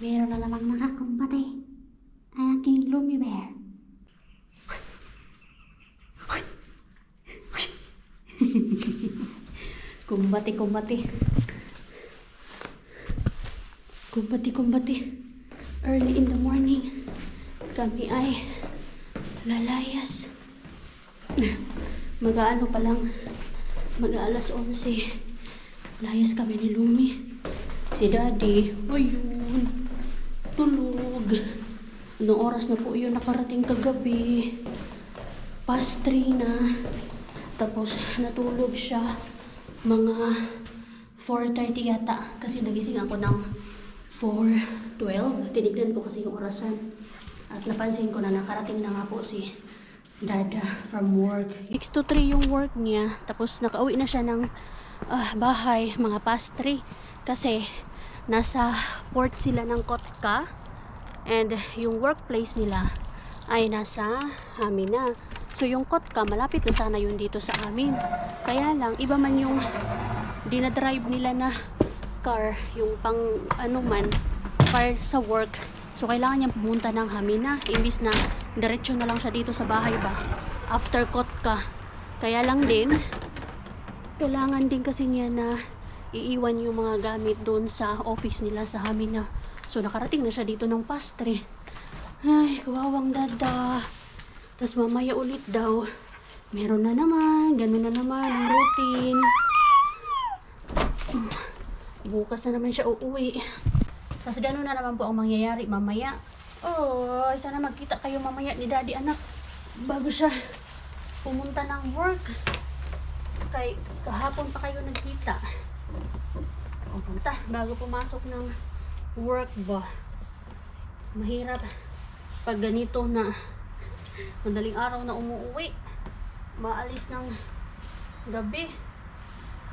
Meron na namang nakakumpate. Ang aking Lummy Bear. Kumbati. Early in the morning, kami ay lalayas. Mag-aano pa lang, mag-aalas 11. Layas kami ni Lumi. Si Daddy, ayun, tulog. Anong oras na po yun nakarating kagabi? Past 3 na. Tapos natulog siya mga 4:30 yata. Kasi nagising ako ng 4:12. Tinignan ko kasi yung orasan. At napansin ko na nakarating na nga po si Dada from work. 6 to 3 yung work niya. Tapos nakauwi na siya ng bahay mga past 3. Kasi nasa port sila ng Kotka. And yung workplace nila ay nasa amin na. So yung Kotka, malapit na sana yun dito sa amin. Kaya lang, iba man yung dinadrive nila na car, yung pang car sa work. So kailangan niyang pumunta ng Hamina. Imbis na diretso na lang siya dito sa bahay ba, after Kotka. Kaya lang din, kailangan din kasi niya na iiwan yung mga gamit doon sa office nila sa Hamina. So nakarating na siya dito ng past 3. Ay, kawawang Dada. Tapos mamaya ulit daw, meron na naman, ganun na naman ang routine. Bukas na naman siya uuwi. Tapos ganun na naman po ang mangyayari mamaya. Oh, sana magkita kayo mamaya ni Daddy, anak, bago siya pumunta ng work. Kay kahapon pa kayo nagkita. O, punta, bago pumasok ng work ba. Mahirap pag ganito na madaling araw na umuwi, maalis ng gabi,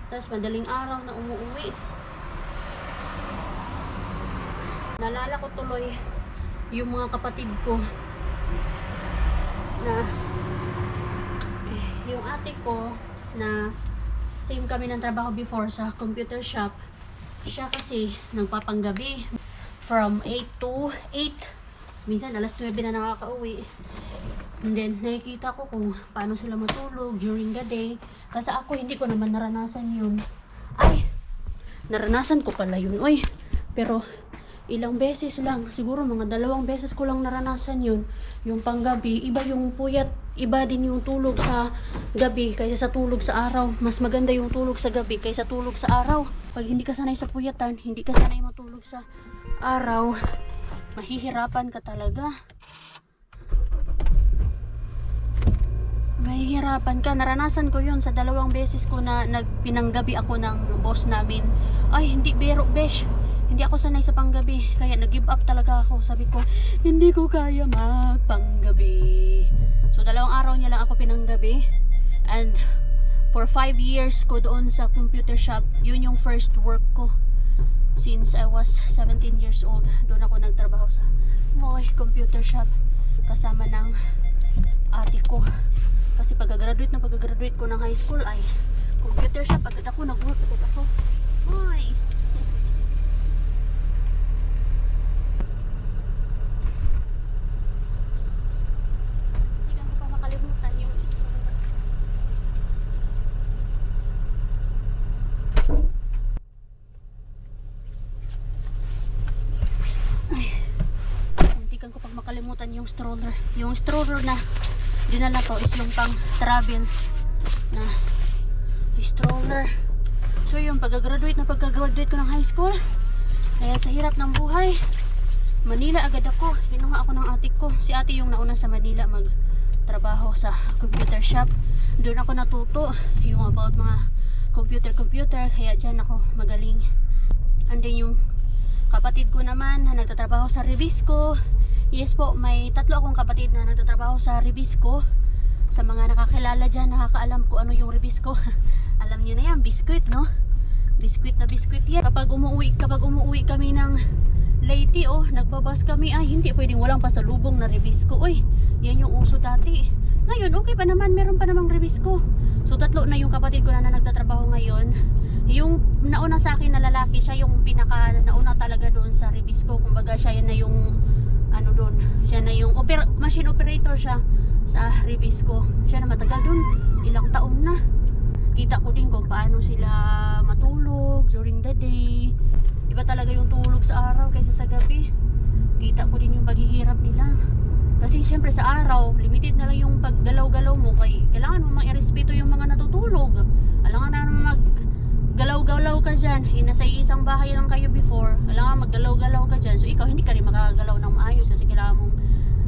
tapos madaling araw na umuwi. Naalala ko tuloy yung mga kapatid ko na yung ate ko na same kami ng trabaho before sa computer shop. Siya kasi nagpapanggabi from 8 to 8. Minsan alas 9 na nakakauwi. And then nakikita ko kung paano sila matulog during the day. Kasi ako hindi ko naman naranasan yun. Ay, naranasan ko pala yun. Uy, pero ilang beses lang, siguro mga 2 beses ko lang naranasan yun. Yung panggabi, iba yung puyat, iba din yung tulog sa gabi kaysa sa tulog sa araw. Mas maganda yung tulog sa gabi kaysa tulog sa araw. Pag hindi ka sanay sa puyatan, hindi ka sanay matulog sa araw, mahihirapan ka talaga. Mahihirapan ka. Naranasan ko yun sa 2 beses ko na nagpinanggabi ako ng boss namin. Ay, hindi biro, besh. Hindi ako sanay sa panggabi. Kaya nag-give up talaga ako. Sabi ko, hindi ko kaya magpanggabi. So, 2 araw niya lang ako pinanggabi. And for 5 years ko doon sa computer shop, yun yung first work ko. Since I was 17 years old, doon ako nagtrabaho sa computer shop kasama ng ate ko. Kasi pagka-graduate ko ng high school ay computer shop. Agad ako, nag-work agad ako. Hoy! Hindi ko pa makalimutan yung makalimutan yung stroller. Yung stroller na dinala ko is yung pang travel na stroller. So yung pagka-graduate ko ng high school, kaya sa hirap ng buhay, Manila agad ako. Kinuha ako ng ate ko. Si ate yung nauna sa Manila magtrabaho sa computer shop. Doon ako natuto yung about mga computer, kaya dyan ako magaling. And then yung kapatid ko naman na nagtatrabaho sa Ribisco. Yes po, may 3 akong kapatid na nagtatrabaho sa Ribisco. Sa mga nakakilala dyan, nakakaalam ko ano yung Ribisco. Alam niyo na yan, biskuit, no? Biskuit na biskuit yan. Kapag umuwi kami ng Leyte, nagbabas kami, ay hindi pwedeng walang pasalubong na Ribisco. Uy, yan yung uso dati. Ngayon, okay pa naman, meron pa namang Ribisco. So 3 na yung kapatid ko na nagtatrabaho ngayon. Yung nauna sa akin na lalaki, siya yung pinaka nauna talaga doon sa kumbaga siya na yung ano doon, siya na yung machine operator siya sa Rebisco. Siya na matagal doon, ilang taon na. Kita ko din kung paano sila matulog during the day. Iba talaga yung tulog sa araw kaysa sa gabi. Kita ko din yung paghihirap nila. Kasi siyempre sa araw, limited na lang yung paggalaw-galaw mo. Kailangan mo ma-irespeto yung mga natutulog. Kailangan na maggalaw-galaw ka dyan. Nasa isang bahay lang kayo before. Kailangan maggalaw-galaw ka dyan. So ikaw hindi ka rin makagalaw ng maayos kasi kailangan mong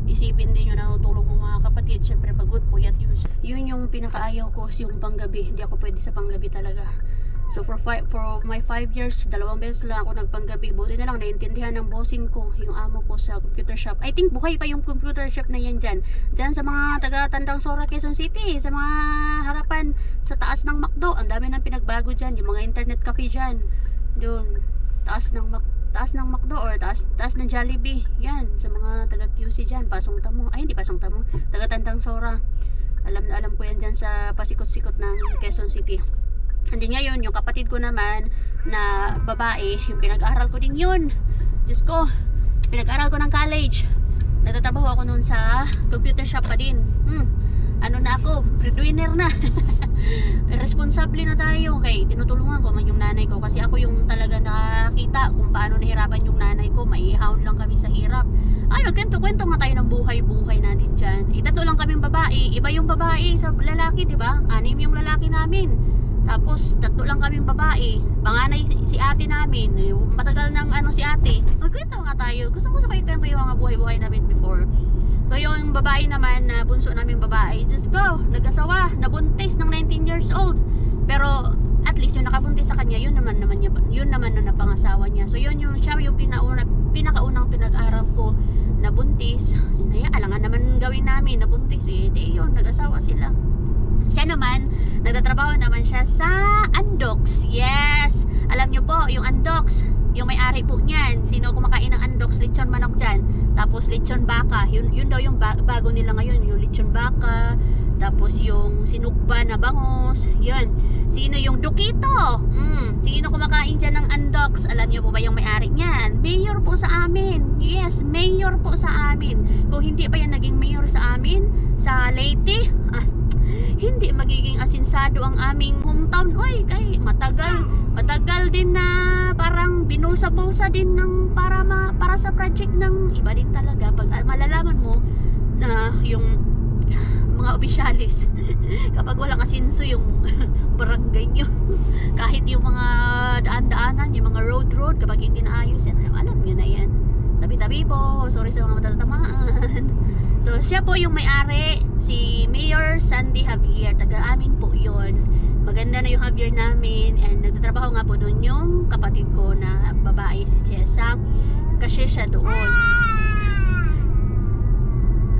isipin din yung natutulog mo mga kapatid. Siyempre pagod, puyat yun. Yun yung pinakaayaw ko, yung panggabi. Hindi ako pwede sa panggabi talaga. So for my 5 years, 2 beses lang ako nagpanggabi. Buti na lang naintindihan ng bossing ko, yung amo ko sa computer shop. I think buhay pa yung computer shop na yan dyan. Dyan sa mga taga-Tandang Sora, Quezon City, sa mga harapan sa taas ng McDo. Ang dami nang pinagbago dyan, yung mga internet cafe dyan. Doon, taas ng McDo or taas ng Jollibee. Yan, sa mga taga-QC dyan, Pasong Tamo. Ay, hindi Pasong Tamo, taga-Tandang Sora. Alam na alam ko yan dyan sa pasikot-sikot ng Quezon City. Hindi ngayon, yung kapatid ko naman na babae, yung pinag-aral ko din yun. Diyos ko, pinag-aral ko ng college. Nagtatrabaho ako noon sa computer shop pa din. Ano na ako, breadwinner na. Responsable na tayo. Okay, tinutulungan ko man yung nanay ko kasi ako yung talaga nakakita kung paano nahirapan yung nanay ko. Maihaon lang kami sa hirap. Ay, magkwento-kwento nga tayo ng buhay-buhay natin dyan. Tatlo lang kaming babae. Iba yung babae sa lalaki, diba? 6 yung lalaki namin. Tapos 3 lang kaming babae. Panganay si ate namin. Matagal ng si ate. Magkwento nga tayo. Gusto ko kayo kwento yung mga buhay-buhay namin before. So yung babae naman na bunso namin babae, just go, nag-asawa, nabuntis ng 19 years old. Pero at least yung nakabuntis sa kanya, yun naman na napangasawa niya. So yun yung siya yung pinakaunang pinag-aral ko na buntis. Alangan naman gawin namin na buntis di yun, nag-asawa sila. Siya naman, nagtatrabaho naman siya sa Andox. Yes! Alam nyo po, yung Andox, yung may-ari po niyan. Sino kumakain ng Andox? Lechon manok dyan. Tapos lechon baka. Yun daw yung bago nila ngayon. Yung lechon baka. Tapos yung sinugba na bangos. Yun. Sino yung Dukito? Sino kumakain dyan ng Andox? Alam nyo po ba yung may-ari niyan? Mayor po sa amin. Yes, mayor po sa amin. Kung hindi pa yan naging mayor sa amin, sa Leyte, hindi magiging asinsado ang aming hometown. Oy, kay matagal din na parang binulsa-bulsa din ng para sa project ng iba din talaga. Pag malalaman mo na yung mga opisyalis kapag walang asinso yung barangay nyo, kahit yung mga daan-daanan, yung mga road kapag hindi naayos yan, alam nyo na yan. Tabi-tabi po, sorry sa mga matatamaan. So siya po yung may-ari, si Mayor Sandy Javier, taga-amin po yun. Maganda na yung Javier namin, and nagtatrabaho nga po doon yung kapatid ko na babae, si Chessa. Kasi siya doon.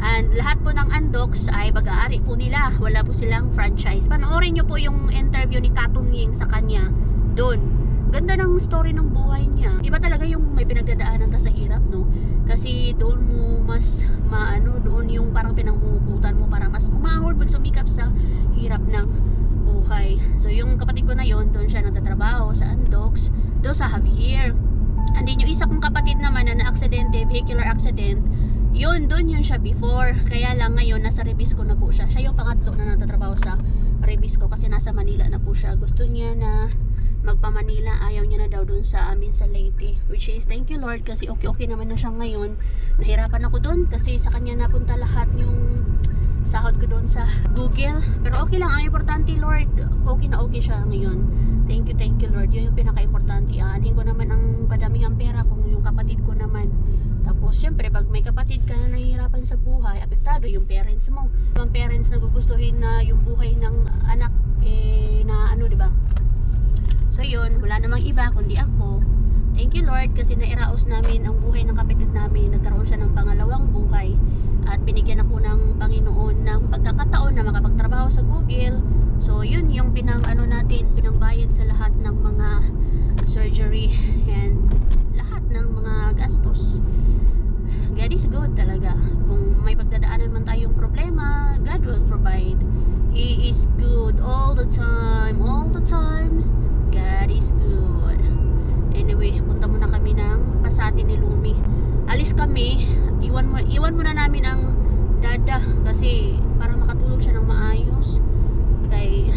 And lahat po ng Andox ay bag-aari po nila, wala po silang franchise. Panoorin nyo po yung interview ni Katun Ying sa kanya doon. Ganda ng story ng buhay niya. Iba talaga yung may pinagdadaanan ka sa hirap, no? Kasi doon mo mas doon yung parang pinanghuhugutan mo para mas umahord pag sumikap sa hirap ng buhay. So yung kapatid ko na yon, doon siya nagtatrabaho sa Andox, doon sa Javier. And then yung isa kong kapatid naman na na-aksidente, vehicular accident, doon yun siya before. Kaya lang ngayon nasa Rebisco na po siya. Siya yung pangatlo na nagtatrabaho sa Rebisco kasi nasa Manila na po siya. Gusto niya na magpa-Manila, ayaw niya na daw doon sa amin sa Leyte, which is thank you Lord kasi okay naman na siya ngayon. Nahirapan ako doon kasi sa kanya napunta lahat yung sahod ko doon sa Google, pero okay lang. Ang importante Lord, okay siya ngayon. Thank you Lord, yun yung pinaka-importante. Aanhin ko naman ang kadamihang pera kung yung kapatid ko naman. Tapos syempre pag may kapatid ka na nahihirapan sa buhay, apektado yung parents mo. Ang parents na gugustuhin na yung buhay ng anak na diba? So yun, wala namang iba kundi ako. Thank you Lord kasi nairaos namin ang buhay ng kapatid namin. Nagkaroon siya ng pangalawang buhay at binigyan ako ng Panginoon ng pagkakataon na makapagtrabaho sa Google. So yun yung pinangbayad sa lahat ng mga surgery and lahat ng mga gastos. God is good talaga. Kung may pagdadaanan man tayong problema, God will provide. He is good all the time. God is good. Anyway, punta muna kami ng Pasati ni Lumi. kami, iwan muna namin ang dada kasi para makatulog siya ng maayos. Kay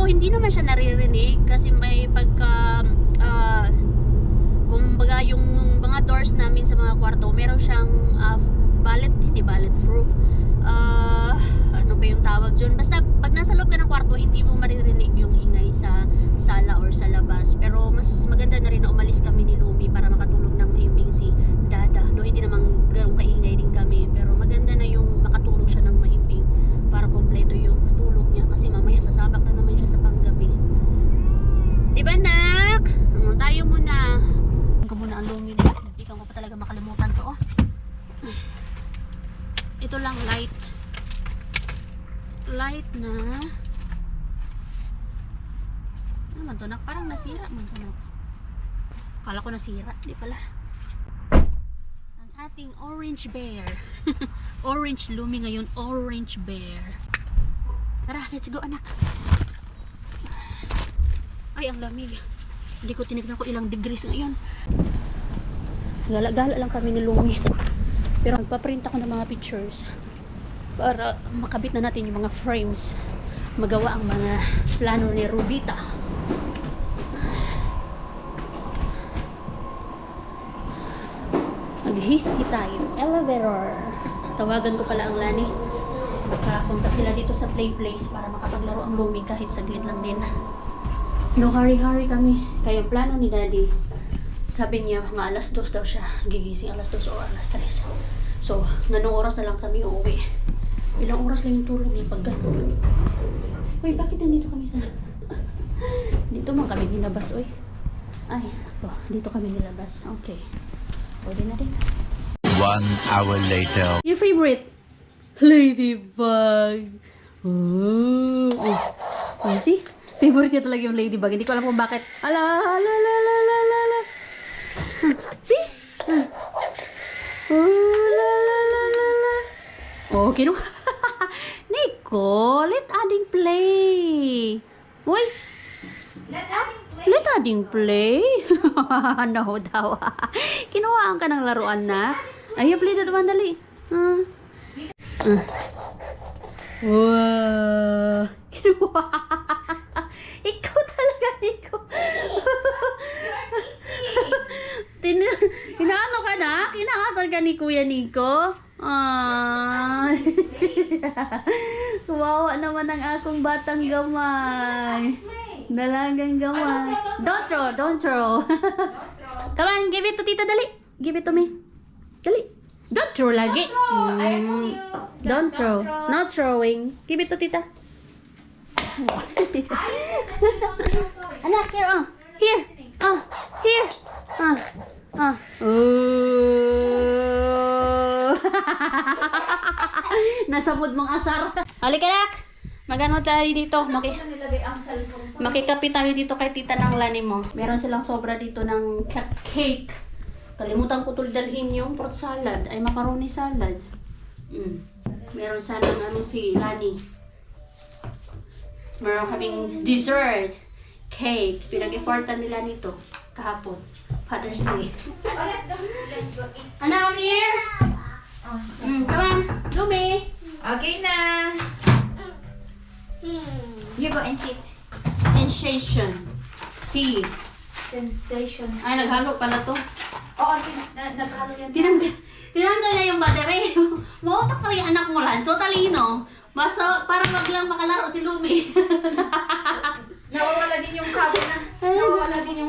hindi naman siya naririnig kasi may pagka kumbaga yung mga doors namin sa mga kwarto, meron siyang hindi bullet proof. Ano ba yung tawag dyan? Basta pag nasa loob ka ng kwarto, hindi mo maririnig yung ingay sa sala or sa labas. Pero mas maganda na rin na umalis kami ni Lumi para makatulog ng mahimbing si Dada. No, hindi naman ganun kaingay din kami. Pero maganda na yung makatulog siya ng mahimbing para kompleto yung tulog niya. Kasi mamaya sasabak na naman siya sa panggabi. Di ba, nak? Tayo muna. Ito muna ang Lumi. Hindi ko pa talaga makalimutan to. Oh. Ito lang light na ano man to, nak? Parang nasira man to, nak. Akala ko nasira, di pala. Ang ating orange bear. Orange Lumi ngayon, orange bear. Tara, let's go, anak. Ay, ang lamig. Hindi ko tinignan ko ilang degrees ngayon. Gala-gala lang kami ni Lumi. Pero magpaprint ako ng mga pictures para makabit na natin yung mga frames, magawa ang mga plano ni Rubita. Maghisi tayo. Elevator. Tawagan ko pala ang Lani. Makapunta sila dito sa play place para makapaglaro ang Lumi kahit saglit lang din. No, hurry kami. Kaya yung plano ni Daddy, sabi niya mga alas 2 daw siya gigising, alas 2 o alas 3. So, ganong oras na lang kami uuwi. Ilang oras lang yung tulog niya pag gano'n. Uy, bakit nandito kami sa... Dito man kami nilabas, uy. Ay, dito kami nilabas. Okay. Pwede na din. 1 hour later. Your favorite? Ladybug. Ooh. Oh, see? Favorite niya talaga yung ladybug. Hindi ko alam kung bakit. Ala. See? Oh, kinuha. Nico, let adding play. Wait. Let adding play? No daw. Kinuhaan ka ng laruan na. Ay, play that one, dali. Wow. Kinuha. Ikaw talaga, Nico. Inaano ka na? Kinakasal ka ni Kuya Nico? Ay. Kawawa naman ang akong batang gamay. Dalagang gamay. Don't throw. Come on, give it to Tita, dali. Give it to me. Dali. Don't throw lagi. Don't throw. Not throwing. Give it to Tita. Anak, here, Here. Here. Nasa mood mong asar. Halika, nak. Magano tayo dito. Makikapi tayo dito kay tita ng Lani mo. Meron silang sobra dito ng cake. Kalimutan ko dalhin yung fruit salad. Ay, macaroni salad. Meron sanang si Lani. Meron kaming dessert. Cake. Pinag-effortan nila nito kahapon. Father's Day. Anak, come here. Come on. Lumi. Okay na. You go and sit. Sensation. Tea. Sensation. Ay, naghalo pala to. Oo, naghalo yan. Tinanggal niya yung battery. Mautak talaga anak mo, Lance. So, talino. Basta, para wag lang makalaro si Lumi. Nawawala din yung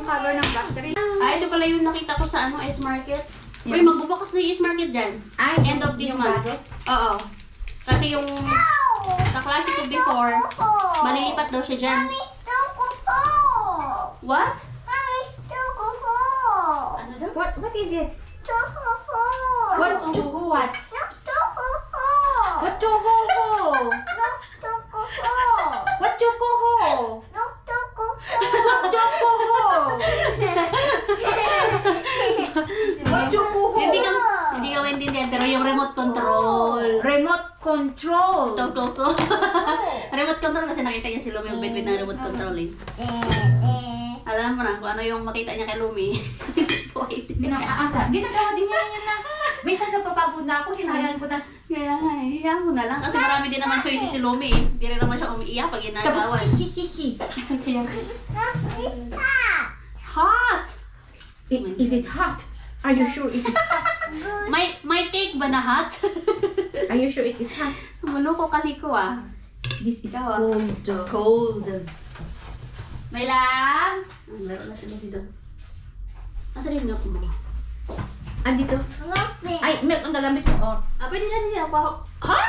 cover ng battery. Ay, ito pala yung nakita ko sa S-Market. Uy, magbubukas na yung S-Market dyan. Ay, End of this yung month. bago? Oo. Kasi yung kaklase ko before, malilipat daw siya dyan. What? Ano daw? What is it? What? What? What chocoho? What chocoho? What chocoho? What chocoho? Hindi ka maintindihan, pero yung remote control. Remote control. Remote control kasi nakita niya si Lumi yung bit ng remote control eh. Alam mo na kung ano yung makita niya kay Lumi. Pwede. Ginagawa din niya yan na. Minsan napapagod na ako, hinahayaan ko na. Kaya nga, iyan mo na lang. Kasi marami din naman choices si Lumi eh. Hindi rin naman siya umiiyak pag ginagawan. Kiki. Kaya hot! Is it hot? Are you sure it is hot? May cake ba na hot? Are you sure it is hot? Maloko kaliko ah. This is Ikaw, ah. cold. Cold. May lang. Ang laro na sila dito. Asa rin milk mo? Andito. Ay, milk ang gagamit mo. Oh. Pwede na niya. Kuha. Ha?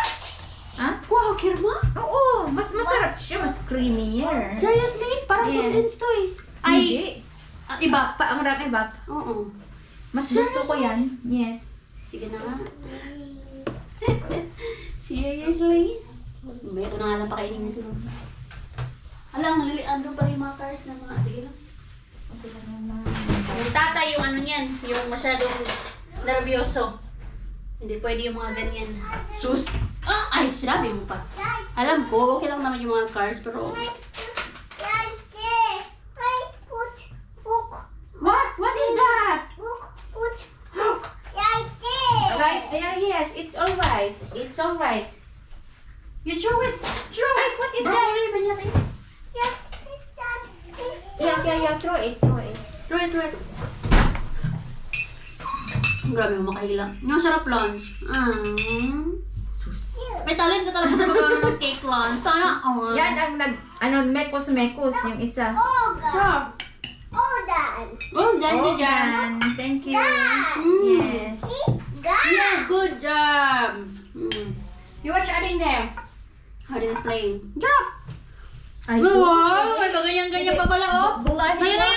Ha? Kuha, kirma? Oo, mas masarap siya. Mas creamier. Seriously? Parang Yes. condensed to eh. Hindi. Iba. Ang rang iba. Oo. Mas gusto ko yan. Yes. Sige na nga. Seriously? May ko na nga lang pakainin niya sila. Alam, andun pa rin yung mga cars na mga... Sige lang. Yung tatay, yung ano niyan, yung masyadong nervyoso. Hindi pwede yung mga ganyan. Sus. Ay, sinabi mo pa. Alam ko, okay lang naman yung mga cars, pero... What is that? Right there, yes. It's alright. It's alright. You throw it. Throw it. What is Bro, that? ano ba niya tayo? Yeah. Throw it. Throw it. Grabe mo makahila. Ang sarap lunch. May talent ka talaga sa pagkawa ng cake lunch. Sana all. Yan ang mekos yung isa. Sarap. Oh, done. Yan. Thank you. Yes. Yeah, good job. You watch Ading there. How did this playing? Drop. Ay, Wow, may ganyan-ganyan pa pala oh. Bulahin Ayun. mo.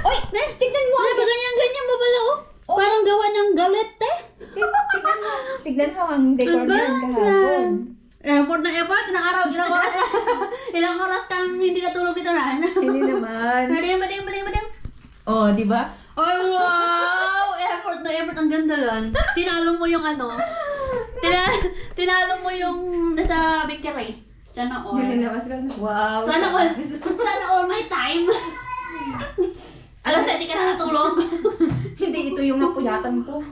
Oy, tignan mo. May ganyan-ganyan pa pala oh. Parang gawa ng galit eh. Tignan mo ang decor niyan kahapon. Airport na airport, ilang oras kang hindi natulog dito na. Hindi naman. Bading. Oh, di ba? Ay, wow! Airport na airport, ang ganda lang. Tinalo mo yung ano. Tinalo mo yung nasa bakery. Sana all. Nililabas ka na. Wow. Sana all my time. Alam sa hindi ka na natulog. Hindi ito yung napuyatan ko.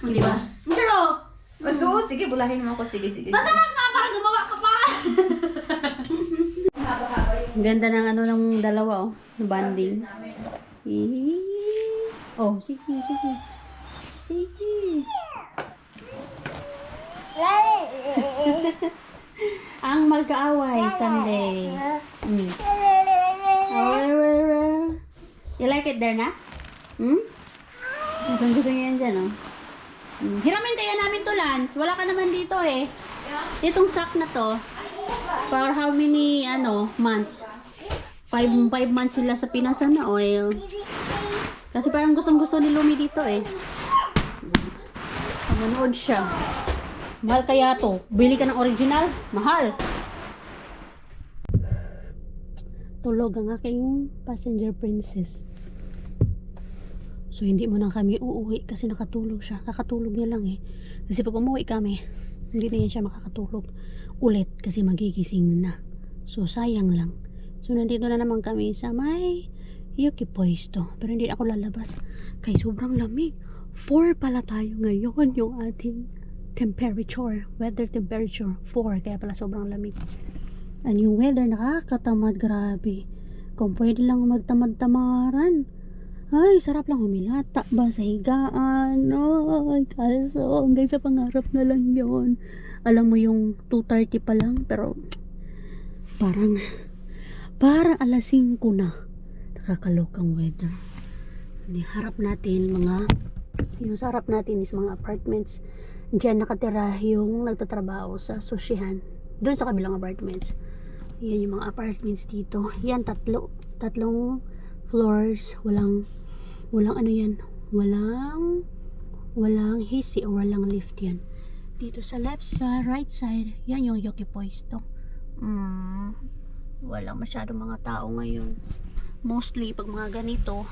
Hindi ba? Pero, So, sige, bulahin mo ako. Sige. masarap nga para gumawa ka pa. Ganda ng ano ng dalawa oh. Ng banding. Oh, sige. Ang magkaaway Sunday. You like it there na? Gusto niyo yan dyan, oh. Hiramin kaya namin to, Lance. Wala ka naman dito, eh. Itong sack na to, for how many, months? 5 months sila sa Pinas na oil. Kasi parang gustong-gusto ni Lumi dito, eh. Manood siya. Mahal kaya to. Bili ka ng original? Mahal. Tulog ang aking passenger princess. So, hindi mo na kami uuwi kasi nakatulog siya. Kakatulog niya lang eh. Kasi pag umuwi kami, hindi na yan siya makakatulog ulit kasi magigising na. So, sayang lang. So, nandito na naman kami sa may Yuki Puesto. Pero hindi ako lalabas. Kaya sobrang lamig. 4 pala tayo ngayon yung ating temperature. Weather temperature. 4. Kaya pala sobrang lamig. And yung weather nakakatamad. Grabe. Kung pwede lang magtamad-tamaran. Ay, sarap lang humilata ba sa higaan. Ay, kaso hanggang sa pangarap na lang yon. Alam mo yung 2:30 pa lang, pero parang alas 5 na. Nakakalokang weather. Harap natin yung sa harap natin is mga apartments. Diyan nakatira yung nagtatrabaho sa Sushihan. Doon sa kabilang apartments. Yan yung mga apartments dito. Yan, tatlong floors, walang ano yan, walang hisi o walang lift yan. Dito sa right side, yan yung Yuki Puesto. Walang masyadong mga tao ngayon. Mostly pag mga ganito,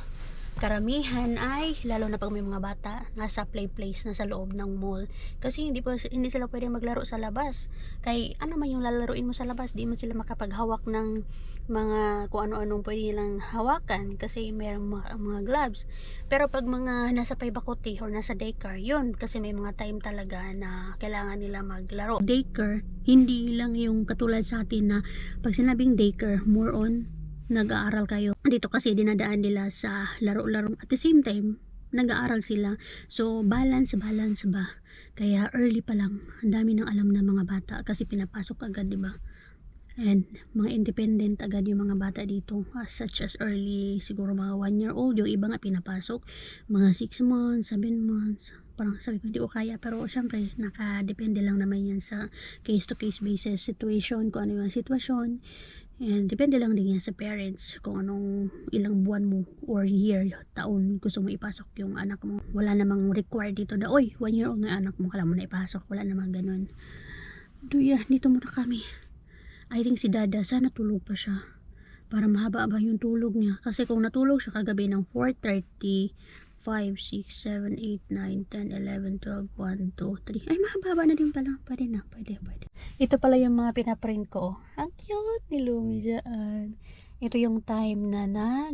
karamihan ay, lalo na pag may mga bata, nasa play place na sa loob ng mall. Kasi hindi sila pwede maglaro sa labas. Kay ano man yung lalaruin mo sa labas, di mo sila makapaghawak ng mga kung ano-anong pwede nilang hawakan kasi mayroong mga gloves. Pero pag mga nasa paibakote or nasa daycare, yun, kasi may mga time talaga na kailangan nila maglaro. Daycare, hindi lang yung katulad sa atin na pag sinabing daycare, more on nag-aaral kayo. Dito kasi dinadaan nila sa laro-laro. At the same time, nag-aaral sila. So, balance ba? Kaya early pa lang, ang dami nang alam ng mga bata kasi pinapasok agad, di ba? And mga independent agad yung mga bata dito, such as early, siguro mga 1-year-old, yung iba nga pinapasok, mga 6 months, 7 months, parang sabi ko, hindi ko kaya, pero syempre, nakadepende lang naman yan sa case-to-case basis situation, kung ano yung sitwasyon, and depende lang din yan sa parents, kung anong ilang buwan mo, or year, taon, gusto mo ipasok yung anak mo. Wala namang required dito na, oy, 1-year-old na anak mo, kala mo na ipasok, wala namang ganun. Duya, dito muna kami. I think si Dada, sana tulog pa siya. Para mahaba ba yung tulog niya. Kasi kung natulog siya kagabi ng 4:30, 5, 6, 7, 8, 9, 10, 11, 12, 1, 2, 3. Ay, mahaba na din pala. Pwede na, pwede. Ito pala yung mga pinaprint ko. Ang cute ni Lumi dyan. Ito yung time na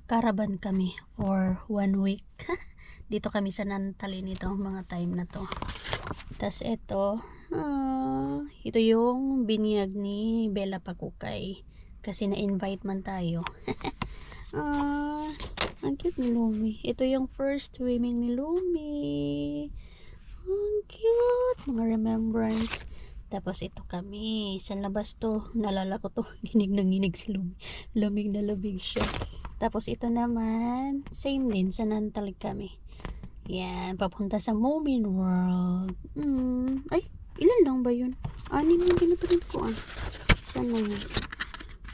caravan kami for 1 week. Dito kami sa Nantali nito, mga time na to. Tas ito yung binyag ni Bella Pagukay. Kasi na-invite man tayo. Ang cute ni Lumi. Ito yung first swimming ni Lumi. Ang cute. Mga remembrance. Tapos ito kami. Sa labas to. Nalala ko to. Ginig na ginig si Lumi. Lamig na lamig siya. Tapos ito naman. Same din. Sa Nantali kami. Yan. Papunta sa Moomin World. Ay. Ilan lang ba yun? 6 yung pinaprint ko Saan na yun?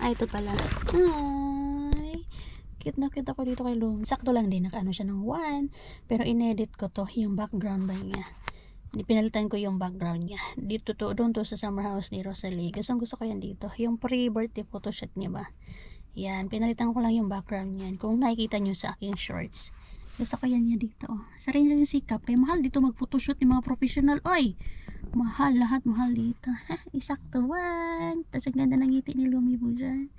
Ito pala. Ay. Cute na cute ako dito kay Lumi. Sakto lang din. Nakaano siya ng 1. Pero inedit ko to. Yung background ba niya. Pinalitan ko yung background niya. Dito to. Doon to sa summer house ni Rosalie. Gusto ko yan dito. Yung pre-birthday photoshoot niya ba? Yan. Pinalitan ko lang yung background niyan. Kung nakikita nyo sa aking shorts. Gusto ko yan niya dito. Sarili sikap. Kaya mahal dito mag-photoshoot ng mga professional. Oy! Mahal, lahat mahal dito. Isakto 1. Tapos ang ganda ng ngiti ni Lumi po dyan.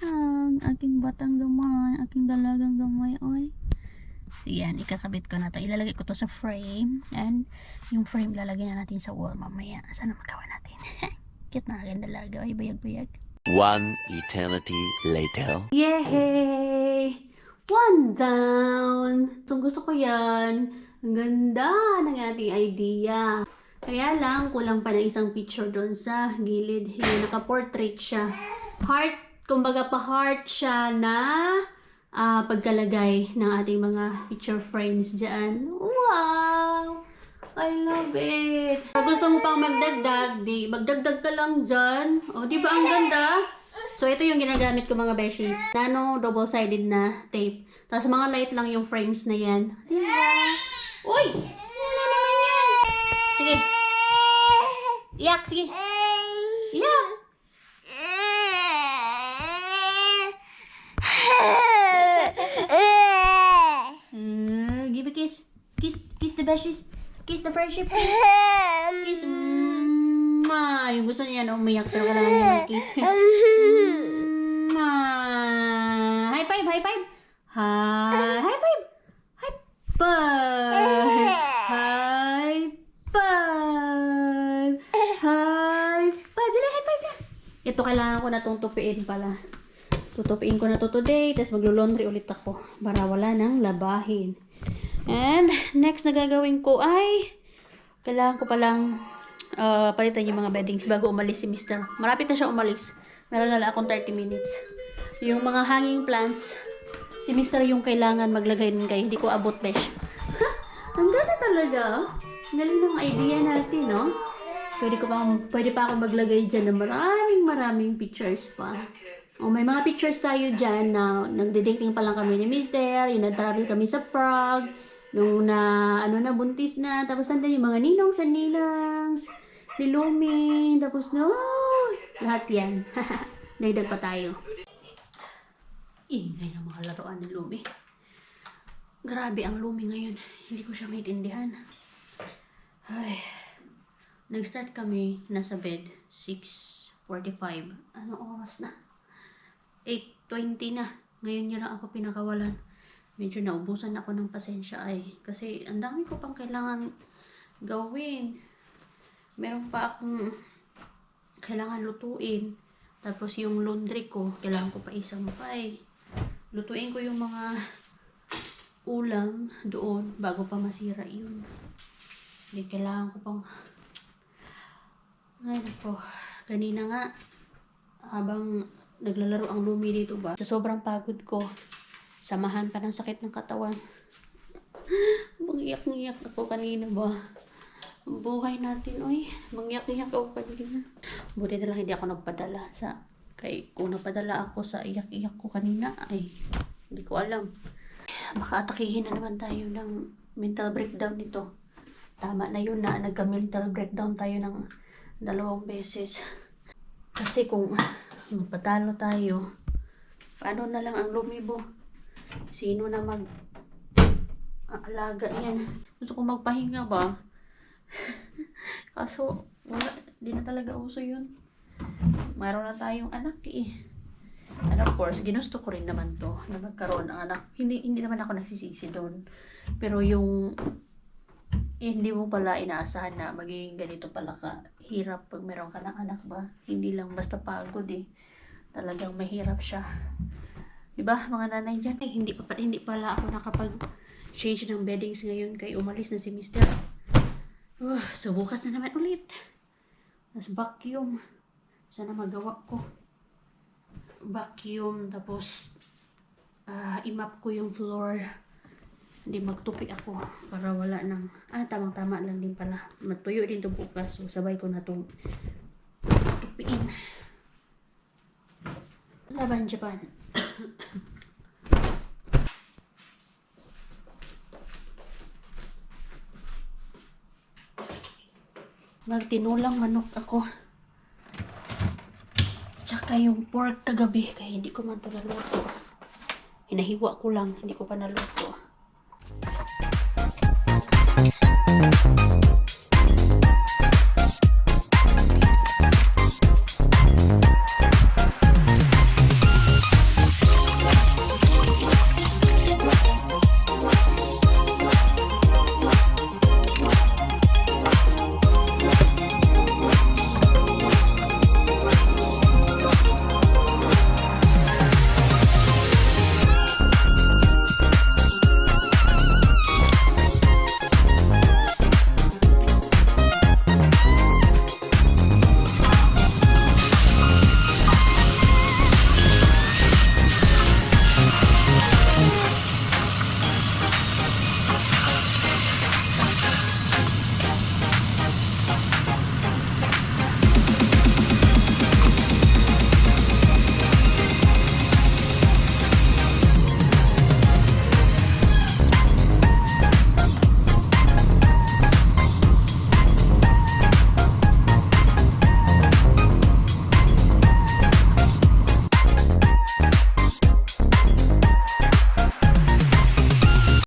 Ang aking batang gamay, aking dalagang gamay, oy. So, yan, ikakabit ko na to. Ilalagay ko to sa frame. And yung frame lalagyan na natin sa wall mamaya. Sana magawa natin. Cute na aking dalaga. Oy, bayag-bayag. 1 eternity later. Yay! 1 down! So, gusto ko yan. Ang ganda ng ating idea. Kaya lang, kulang pa ng isang picture doon sa gilid. Yung naka-portrait siya. Heart, kumbaga pa-heart siya na pagkalagay ng ating mga picture frames dyan. Wow! I love it! Pag gusto mo pang magdagdag, magdagdag ka lang dyan. O, di ba ang ganda? So, ito yung ginagamit ko mga beshies. Nano double-sided na tape. Tapos mga light lang yung frames na yan. Di ba? Uy! Ano naman yan? Sige. Iyak, sige. Iyak. Give a kiss. Kiss the beshies. Kiss the friendship. Kiss. Yung gusto niya na umiyak pero kailangan niya mag-kiss. High five, high five. High five. High five. High five. High five. Dila, high five na. Ito kailangan ko na itong tupiin pala. Tutupiin ko na to today. Tapos maglo-laundry ulit ako. Para wala nang labahin. And next na gagawin ko ay kailangan ko palang palitan yung mga beddings bago umalis si Mr. Marapit na siya umalis. Meron na lang akong 30 minutes. Yung mga hanging plants, si Mr. yung kailangan maglagay din kayo. Hindi ko abot, besh. Ang ganda talaga. Ang galing ng idea natin, no? Pwede pa ako maglagay dyan ng maraming pictures pa. May mga pictures tayo dyan na nagde-dating pa lang kami ni Mr. Yung nag-travel kami sa Prague. Nung buntis na. Tapos andun yung mga ninongs and ninangs. Ni Lumi. Tapos lahat yan. Dagdag pa tayo. Ingay ng mga laruan ni Lumi. Grabe ang lumi ngayon. Hindi ko siya maintindihan. Ay. Nag-start kami, nasa bed, 6:45. Anong oras na? 8:20 na. Ngayon niya lang ako pinakawalan. Medyo naubusan ako ng pasensya ay. Kasi ang dami ko pang kailangan gawin. Meron pa akong kailangan lutuin. Tapos yung laundry ko, kailangan ko pa isampay. Lutuin ko yung mga ulam doon bago pa masira yun. Hindi, kailangan ko pang... Ay, po. Kanina nga, habang naglalaro ang Lumi dito ba, sa sobrang pagod ko, samahan pa ng sakit ng katawan. Mangiyak-ngiyak ako kanina ba? Ang buhay natin, oy. Mangiyak-ngiyak ako kanina. Buti na lang hindi ako nagpadala sa... kung napadala ako sa iyak-iyak ko kanina, ay, hindi ko alam. Baka atakihin na naman tayo ng mental breakdown nito. Tama na yun na nagka-mental breakdown tayo ng 2 beses. Kasi kung magpatalo tayo, paano na lang ang lumibo? Sino na mag-aalaga yan? Gusto ko magpahinga ba? Kaso, wala, di na talaga uso yun. Mayroon na tayong anak eh. And of course, ginusto ko rin naman to na magkaroon ng anak. Hindi naman ako nagsisisi doon. Pero yung hindi mo pala inaasahan na magiging ganito pala ka hirap pag meron ka ng anak ba? Hindi lang basta pagod eh. Talagang mahirap siya. Diba mga nanay dyan? Ay, hindi pala ako nakapag-change ng beddings ngayon kay umalis na si Mr. So bukas na naman ulit. Tapos vacuum. Sana magawa ko. Vacuum, tapos imap ko yung floor. Hindi magtupi ako para wala nang tamang-tama lang din pala. Matuyo din to bukas, so sabay ko na itong tupiin. Laban Japan. Magtinulang manok ako. Tsaka yung pork kagabi, kaya hindi ko man ito naluto. Hinahiwa ko lang, hindi ko pa naluto.